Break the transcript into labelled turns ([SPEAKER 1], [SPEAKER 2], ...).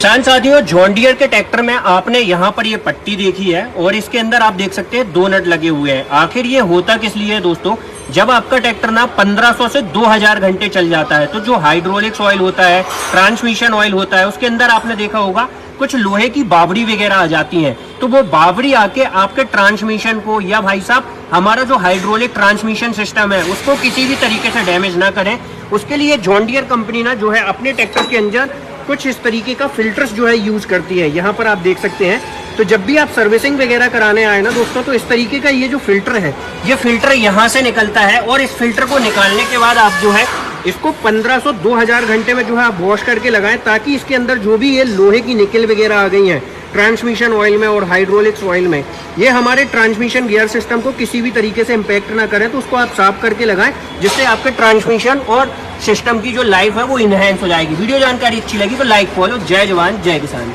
[SPEAKER 1] किसान साथियों, John Deere के ट्रैक्टर में आपने यहाँ पर ये पट्टी देखी है और इसके अंदर आप देख सकते हैं 2 नट लगे हुए हैं। आखिर ये होता किस लिए है दोस्तों? जब आपका ट्रैक्टर ना 1500 से 2000 घंटे चल जाता है तो जो हाइड्रोलिक्स ऑयल होता है, ट्रांसमिशन ऑयल होता है, उसके अंदर आपने देखा होगा कुछ लोहे की बावड़ी वगैरह आ जाती हैं। तो वो बावड़ी आके आपके ट्रांसमिशन को या भाई साहब हमारा जो हाइड्रोलिक ट्रांसमिशन सिस्टम है उसको किसी भी तरीके से डैमेज ना करें, उसके लिए जॉन डियर कंपनी ना जो है अपने ट्रैक्टर के अंदर कुछ इस तरीके का फिल्टर्स जो है यूज करती है। यहाँ पर आप देख सकते हैं। तो जब भी आप सर्विसिंग वगैरह कराने आए ना दोस्तों, तो इस तरीके का ये जो फिल्टर है, ये फिल्टर यहाँ से निकलता है और इस फिल्टर को निकालने के बाद आप जो है इसको 1500-2000 घंटे में जो है आप वॉश करके लगाएं, ताकि इसके अंदर जो भी ये लोहे की निकल वगैरह आ गई हैं ट्रांसमिशन ऑयल में और हाइड्रोलिक्स ऑयल में, ये हमारे ट्रांसमिशन गियर सिस्टम को किसी भी तरीके से इम्पैक्ट ना करें। तो उसको आप साफ करके लगाएं, जिससे आपके ट्रांसमिशन और सिस्टम की जो लाइफ है वो इनहेंस हो जाएगी। वीडियो जानकारी अच्छी लगी तो लाइक फॉलो। जय जवान जय किसान।